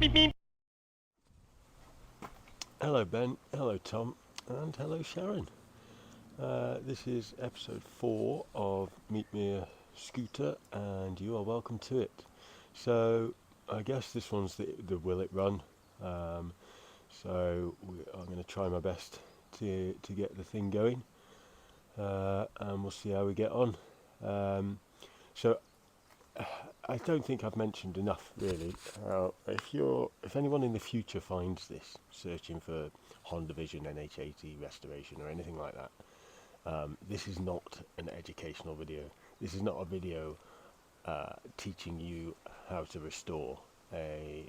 Meep Meep. Hello Ben, hello Tom, and hello Sharon. This is episode 4 of Meep Meer Scooter, and you are welcome to it. So, I guess this one's the Will It Run. Um, I'm going to try my best to get the thing going, and we'll see how we get on. Um, so, I don't think I've mentioned enough, really. If anyone in the future finds this, searching for Honda Vision NH80 restoration or anything like that, this is not an educational video. This is not a video teaching you how to restore a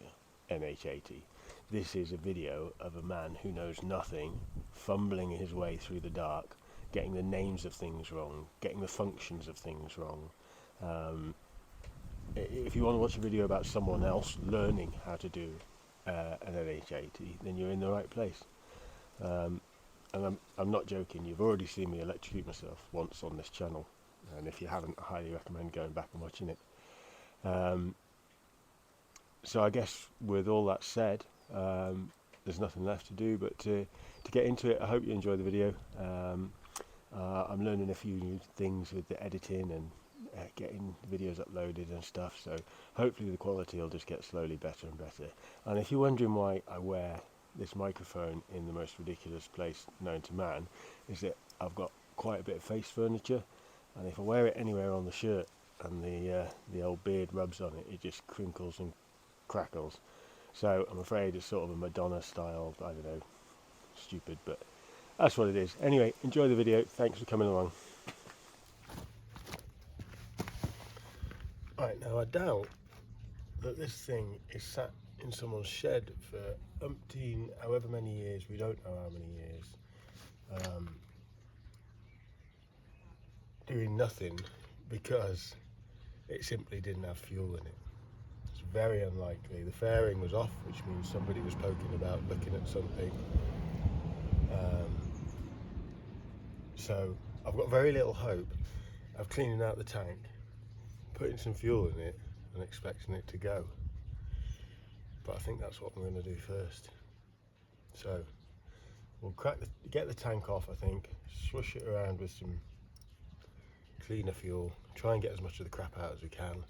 NH80. This is a video of a man who knows nothing, fumbling his way through the dark, getting the names of things wrong, getting the functions of things wrong. If you want to watch a video about someone else learning how to do an NH80, then you're in the right place. And I'm not joking. You've already seen me electrocute myself once on this channel, and if you haven't, I highly recommend going back and watching it. So I guess with all that said, there's nothing left to do but to get into it. I hope you enjoy the video. I'm learning a few new things with the editing and getting videos uploaded and stuff, so hopefully the quality will just get slowly better and better. And if you're wondering why I wear this microphone in the most ridiculous place known to man, is that I've got quite a bit of face furniture, and if I wear it anywhere on the shirt and the old beard rubs on it, it just crinkles and crackles. So I'm afraid it's sort of a Madonna style, I don't know, stupid, but that's what it is. Anyway, enjoy the video. Thanks for coming along. Right, now I doubt that this thing is sat in someone's shed for umpteen, however many years, we don't know how many years, doing nothing because it simply didn't have fuel in it. It's very unlikely. The fairing was off, which means somebody was poking about looking at something. So I've got very little hope of cleaning out the tank, putting some fuel in it and expecting it to go. But I think that's what I'm going to do first. So we'll get the tank off, I think, swish it around with some cleaner fuel, try and get as much of the crap out as we can,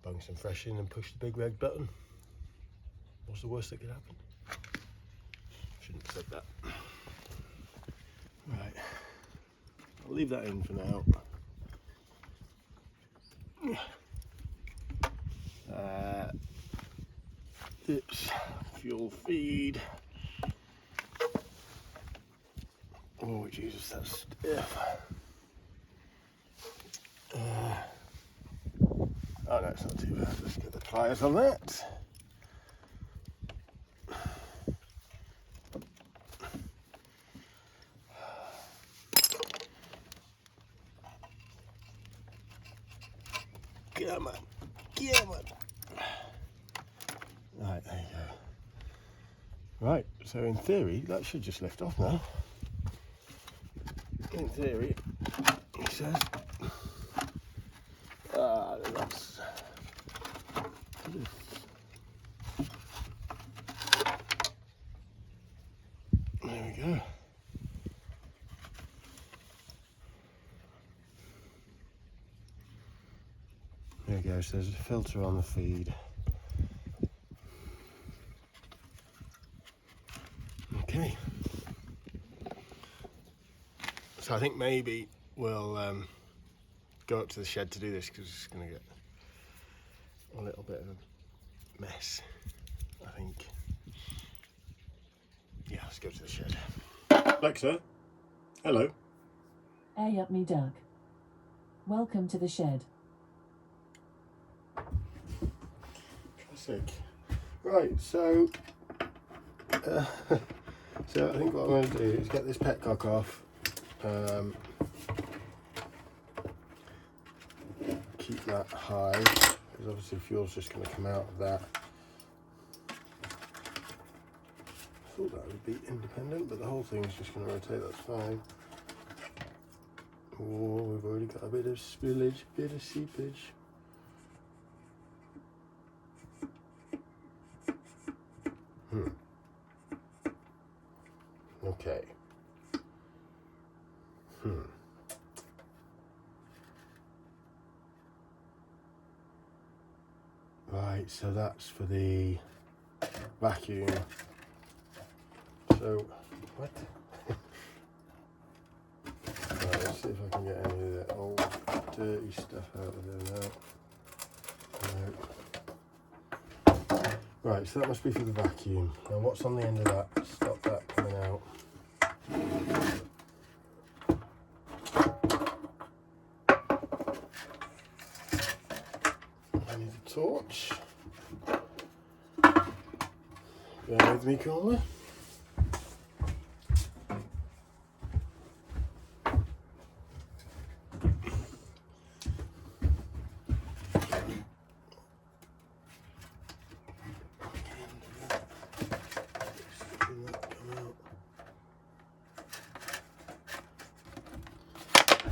bung some fresh in and push the big red button. What's the worst that could happen? Shouldn't have said that. Right, I'll leave that in for now. It's fuel feed. Oh Jesus, that's stiff. Oh no, it's not too bad. Let's get the pliers on that. Come on, come on. Right, there you go. Right, so in theory, that should just lift off now. In theory, he says. That's. There we go. There we go, so there's a filter on the feed. Okay. So I think maybe we'll go up to the shed to do this because it's going to get a little bit of a mess, I think. Yeah, let's go to the shed. Alexa, hello. Hey up me Doug. Welcome to the shed. Classic. Right, so I think what I'm going to do is get this petcock off. Keep that high because obviously fuel's just going to come out of that. I thought that would be independent, but the whole thing is just going to rotate. That's fine. Oh, we've already got a bit of spillage, bit of seepage. Okay. Right, so that's for the vacuum. So, what? Right, let's see if I can get any of that old dirty stuff out of there now. No. Right, so that must be for the vacuum. Now what's on the end of that to stop that coming out? I need a torch. Bear with me, caller.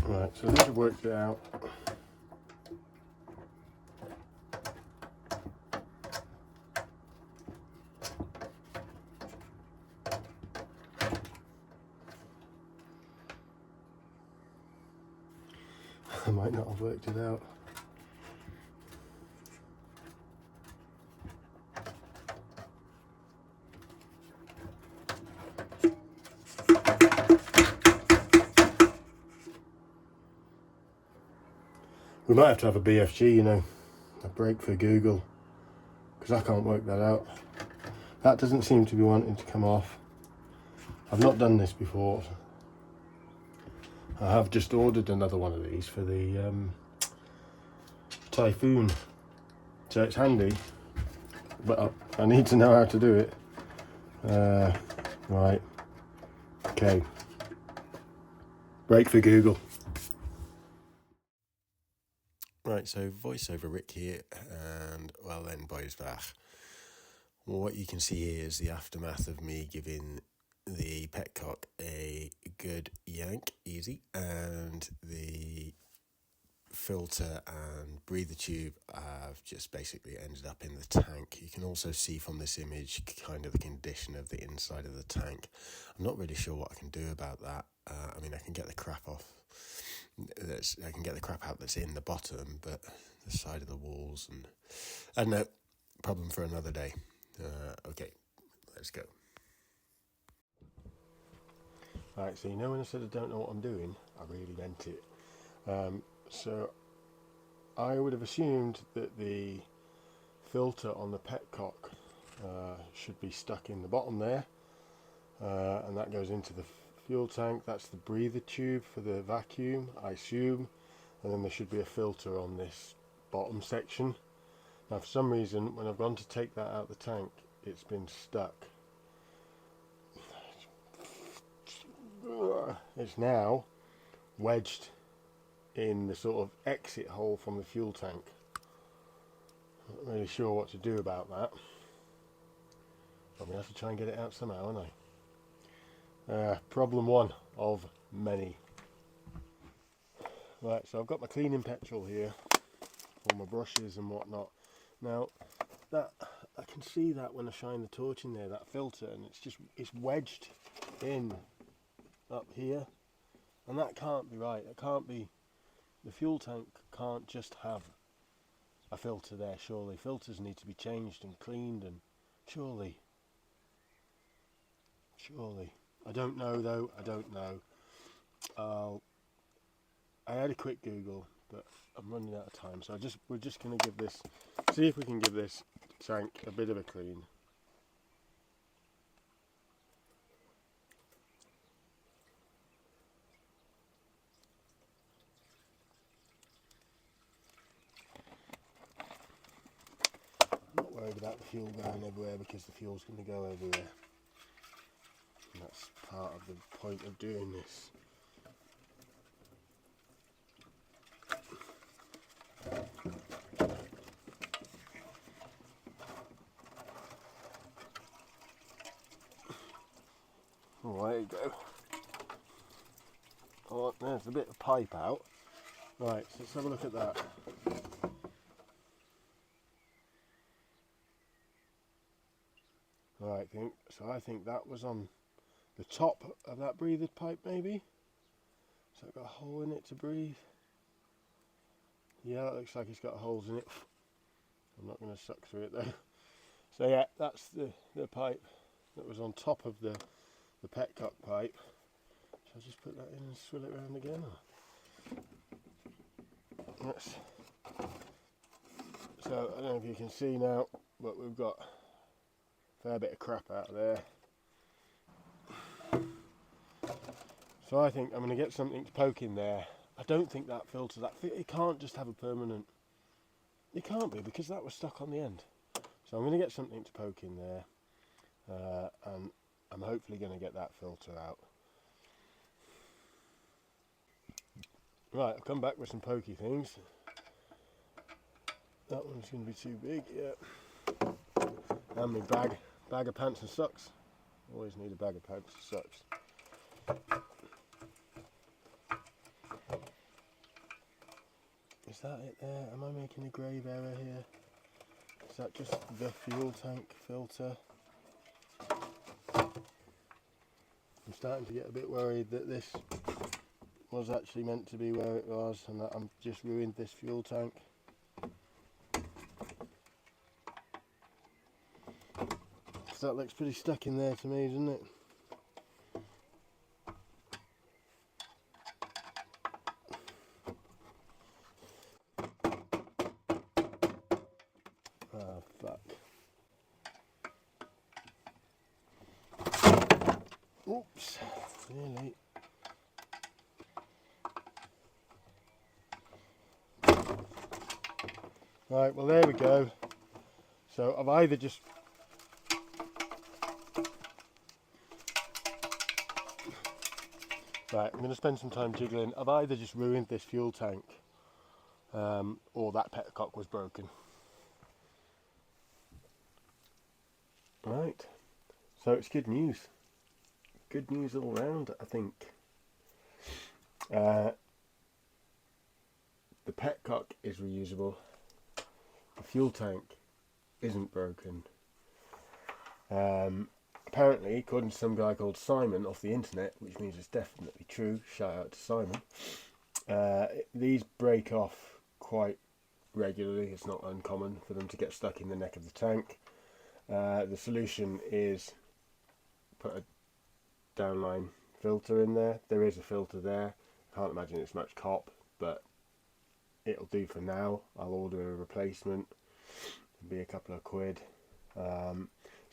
Right, so I think I've worked it out. I might not have worked it out. We might have to have a BFG, you know, a break for Google, because I can't work that out. That doesn't seem to be wanting to come off. I've not done this before. I have just ordered another one of these for the Typhoon, so it's handy, but I need to know how to do it. Right, okay, break for Google. Right, so voiceover Rick here, and well then, boys back. What you can see here is the aftermath of me giving the petcock a good yank, easy, and the filter and breather tube have just basically ended up in the tank. You can also see from this image kind of the condition of the inside of the tank. I'm not really sure what I can do about that. I mean, I can get the crap off. I can get the crap out that's in the bottom, but the side of the walls and I don't know. Problem for another day. Okay, let's go. Alright, so you know when I said I don't know what I'm doing, I really meant it. So I would have assumed that the filter on the petcock should be stuck in the bottom there, and that goes into the fuel tank. That's the breather tube for the vacuum, I assume, and then there should be a filter on this bottom section. Now for some reason when I've gone to take that out of the tank, it's been stuck. It's now wedged in the sort of exit hole from the fuel tank. Not really sure what to do about that. I'm going to have to try and get it out somehow, aren't I? Problem one of many. Right, so I've got my cleaning petrol here, all my brushes and whatnot. Now, that I can see that when I shine the torch in there, that filter, and it's wedged in up here, and that can't be right. It can't be. The fuel tank can't just have a filter there, surely. Filters need to be changed and cleaned, and surely. I don't know though, I don't know. I had a quick Google, but I'm running out of time, so we're just going to see if we can give this tank a bit of a clean. I'm not worried about the fuel going everywhere because the fuel's going to go everywhere. And that's part of the point of doing this. Oh, there you go. Oh, there's a bit of pipe out. Right, so let's have a look at that. Right, I think that was on the top of that breathed pipe maybe. So I've got a hole in it to breathe. Yeah, that looks like it's got holes in it. I'm not going to suck through it though. So yeah, that's the pipe that was on top of the petcock pipe. Shall I just put that in and swill it around again? That's, so I don't know if you can see now, but we've got a fair bit of crap out there. So I think I'm going to get something to poke in there. I don't think that filter, it can't just have a permanent, it can't be, because that was stuck on the end. So I'm going to get something to poke in there, and I'm hopefully going to get that filter out. Right, I've come back with some pokey things. That one's going to be too big, yeah. And my bag of pants and socks. Always need a bag of pants and socks. Is that it there? Am I making a grave error here? Is that just the fuel tank filter? I'm starting to get a bit worried that this was actually meant to be where it was and that I'm just ruined this fuel tank. So that looks pretty stuck in there to me, doesn't it? Oh fuck. Oops, nearly. Right, well there we go. So I've either just I'm going to spend some time jiggling. I've either just ruined this fuel tank, or that petcock was broken. Right, so it's good news. Good news all round, I think. The petcock is reusable. The fuel tank isn't broken. Apparently, according to some guy called Simon off the internet, which means it's definitely true, shout out to Simon, these break off quite regularly. It's not uncommon for them to get stuck in the neck of the tank. The solution is put a downline filter in there. There is a filter there. Can't imagine it's much cop, but it'll do for now. I'll order a replacement. It'll be a couple of quid.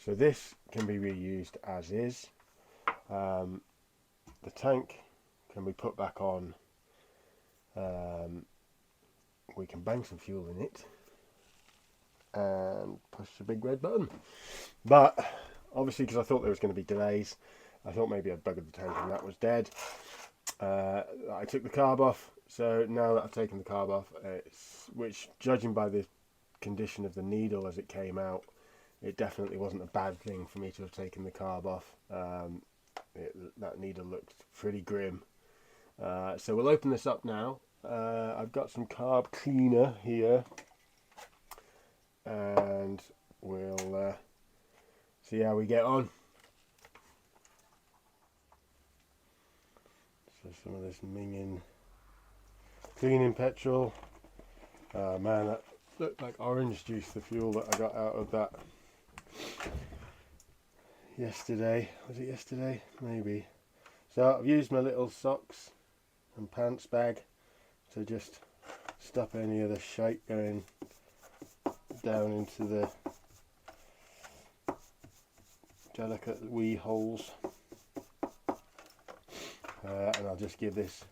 So this can be reused as is. The tank can be put back on. We can bang some fuel in it and push the big red button. But obviously, because I thought there was going to be delays, I thought maybe I'd buggered the tank and that was dead. I took the carb off, so now that I've taken the carb off, which judging by the condition of the needle as it came out, it definitely wasn't a bad thing for me to have taken the carb off. That needle looked pretty grim. So we'll open this up now. I've got some carb cleaner here, and we'll see how we get on. So some of this minging cleaning petrol. Man, that looked like orange juice, the fuel that I got out of that yesterday. Was it yesterday? Maybe. So I've used my little socks and pants bag to just stop any of the shite going down into the delicate wee holes. And I'll just give this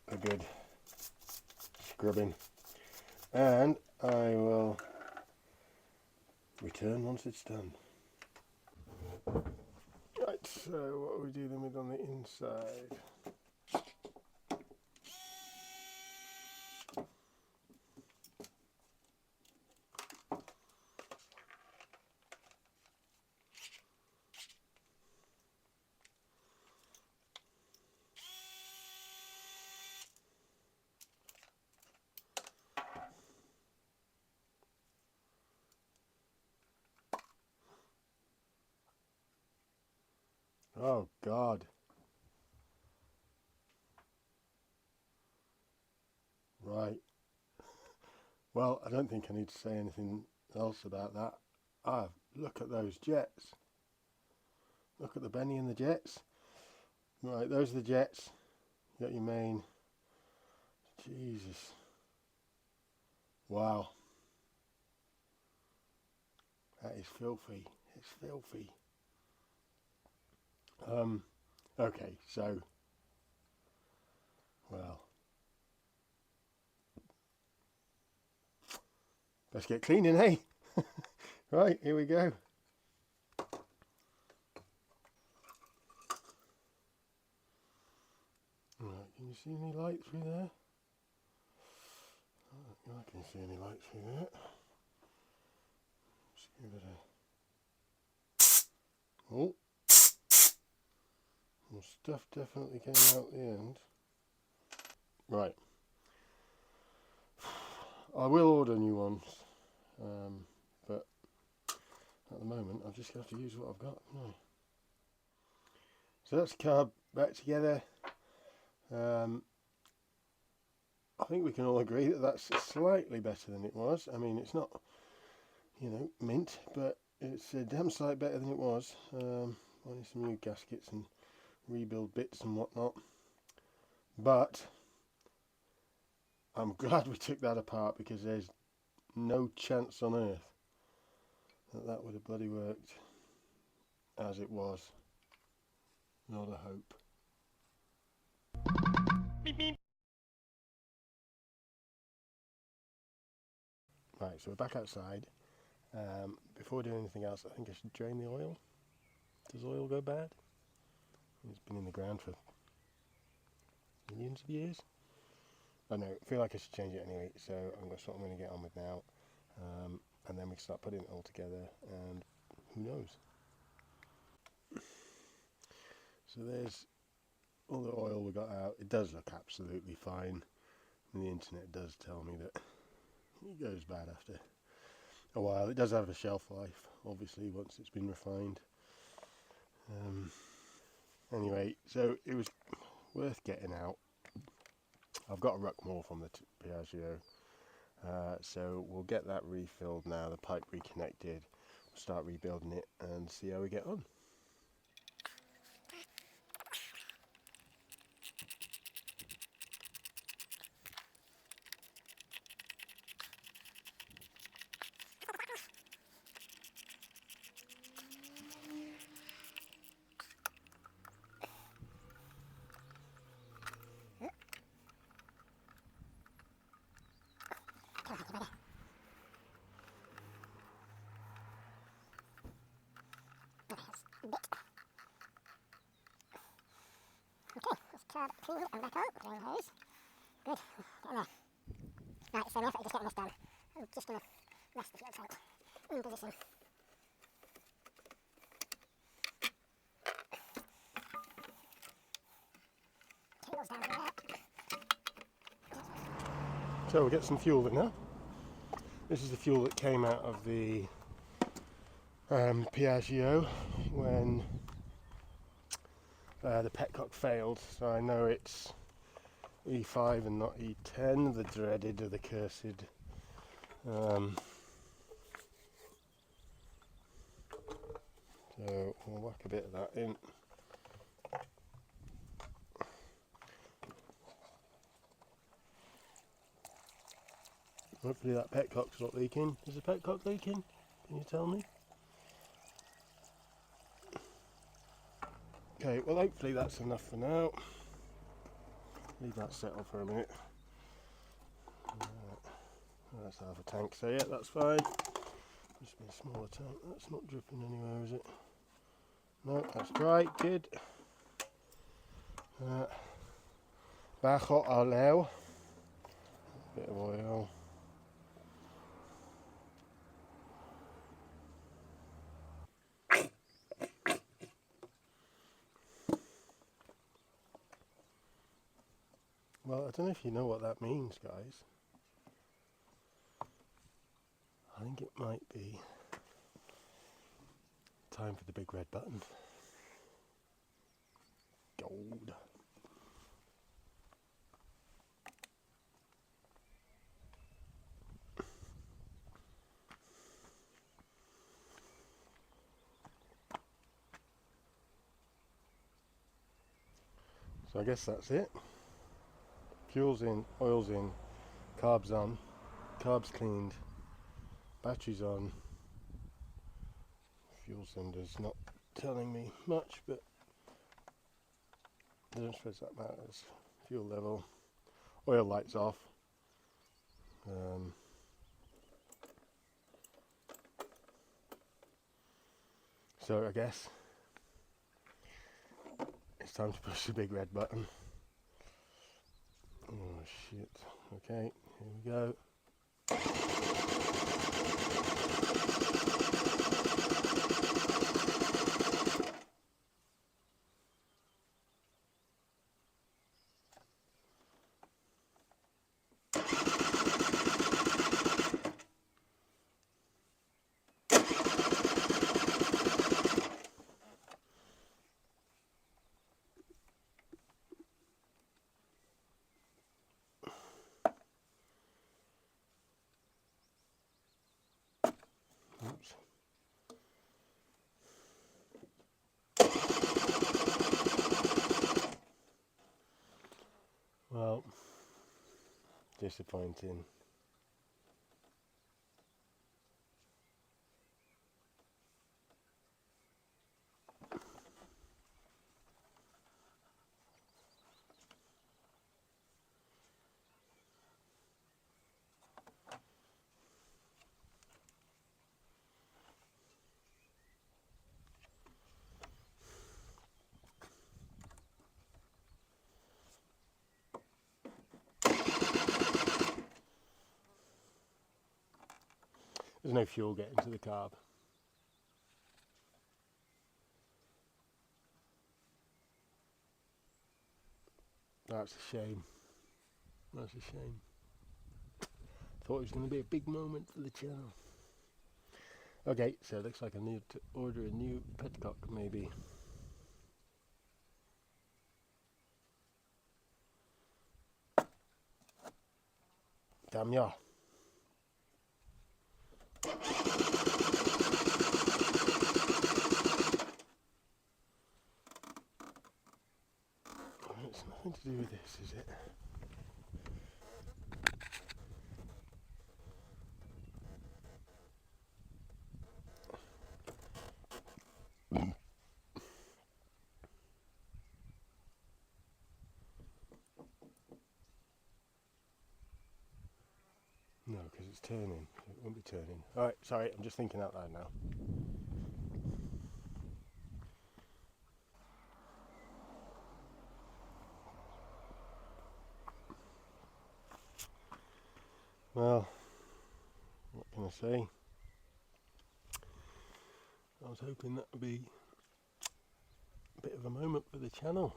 a good scrubbing, and I will return once it's done. Right, so what are we dealing with on the inside? Oh God. Right. Well, I don't think I need to say anything else about that. Ah, look at those jets. Look at the Benny and the jets. Right, those are the jets. You got your main. Jesus. Wow. That is filthy. It's filthy. Okay, so, well, let's get cleaning, hey? Right, here we go. Right, can you see any light through there? I can see any light through there. Just give it a... Oh, well, stuff definitely came out the end. Right, I will order new ones, but at the moment I'll just have to use what I've got. No. So that's the carb back together. I think we can all agree that that's slightly better than it was. I mean, it's not, mint, but it's a damn sight better than it was. I need some new gaskets and rebuild bits and whatnot. But I'm glad we took that apart, because there's no chance on earth that would have bloody worked as it was. Not a hope. Beep, beep. Right, so we're back outside. Before we do anything else, I think I should drain the oil. Does oil go bad? It's been in the ground for millions of years. I know, I feel like I should change it anyway, so that's what I'm going to get on with now. And then we can start putting it all together, and who knows. So there's all the oil we got out. It does look absolutely fine. And the internet does tell me that it goes bad after a while. It does have a shelf life, obviously, once it's been refined. Anyway, so it was worth getting out. I've got a ruck more from the Piaggio, so we'll get that refilled now, the pipe reconnected. We'll start rebuilding it and see how we get on. Carb cleaned and back on, drain hose. Good, get in there. Right, so no effort just getting this done. I'm just going to rest the fuel tank in position. Cables down here. So we'll get some fuel in now. This is the fuel that came out of the Piaggio when the petcock failed. So I know it's E5 and not E10, the dreaded or the cursed. So we'll whack a bit of that in. Hopefully that petcock's not leaking. Is the petcock leaking? Can you tell me? Okay, well hopefully that's enough for now. Leave that settle for a minute. That's half a tank, so yeah, that's fine. Just be a smaller tank. That's not dripping anywhere, is it? No, that's dry, good. Bajo aleu. Bit of oil. Well, I don't know if you know what that means, guys. I think it might be time for the big red button. gold. So I guess that's it. Fuel's in, oil's in, carbs on, carbs cleaned, batteries on. Fuel cylinder's not telling me much, but I don't suppose that matters. Fuel level, oil lights off. So I guess it's time to push the big red button. Oh shit. Okay, here we go. Oops. Well, disappointing. There's no fuel getting to the carb. That's a shame. That's a shame. Thought it was going to be a big moment for the channel. Okay, so it looks like I need to order a new petcock maybe. Damn ya. It's nothing to do with this, is it? No, because it's turning. It won't be turning. Alright, sorry, I'm just thinking out loud now. Well, what can I say? I was hoping that would be a bit of a moment for the channel,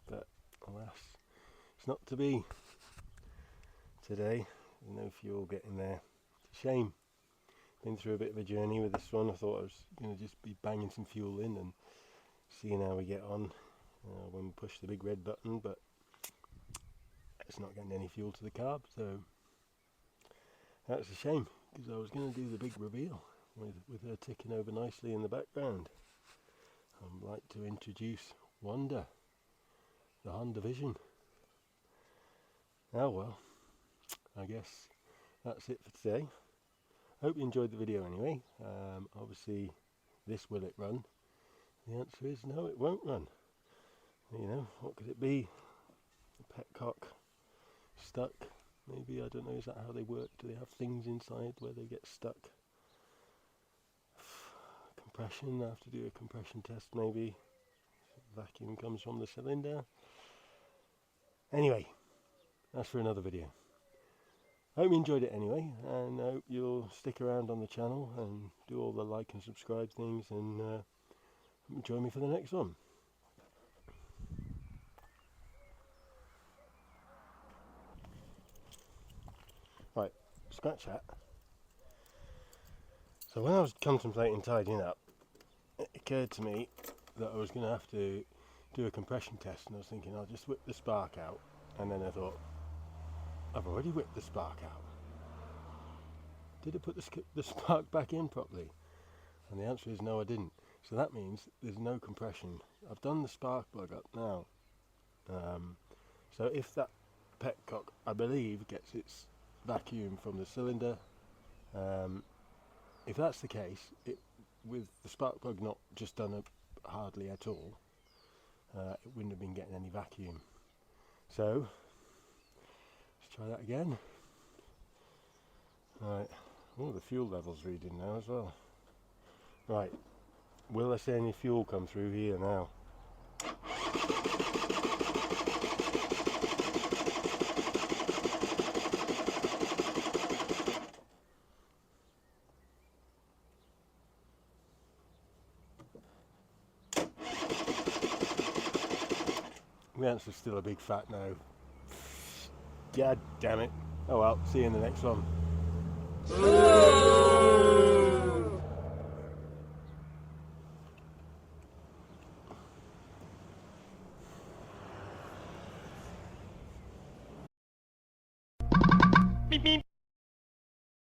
but alas, it's not to be today. There's no fuel getting there. It's a shame. Been through a bit of a journey with this one. I thought I was going to just be banging some fuel in and seeing how we get on when we push the big red button, but it's not getting any fuel to the carb, so that's a shame, because I was going to do the big reveal with her ticking over nicely in the background. I'd like to introduce Wanda, the Honda Vision. Oh well, I guess that's it for today. Hope you enjoyed the video anyway. Obviously, will it run? The answer is no, it won't run. You know, what could it be? A petcock stuck? Maybe, I don't know, is that how they work? Do they have things inside where they get stuck? Compression, I have to do a compression test maybe. Vacuum comes from the cylinder. Anyway, that's for another video. Hope you enjoyed it anyway, and I hope you'll stick around on the channel and do all the like and subscribe things, and join me for the next one. Right, scratch that. So when I was contemplating tidying up, it occurred to me that I was going to have to do a compression test, and I was thinking I'll just whip the spark out, and then I thought, I've already whipped the spark out. Did I put the spark back in properly? And the answer is no, I didn't. So that means there's no compression. I've done the spark plug up now. So if that petcock, I believe, gets its vacuum from the cylinder, if that's the case, with the spark plug not just done up hardly at all, it wouldn't have been getting any vacuum. So let's try that again. Right. Oh, the fuel level's reading now as well. Right. Will I see any fuel come through here now? The answer's still a big fat no. God damn it. Oh well, see you in the next one. Meep meep.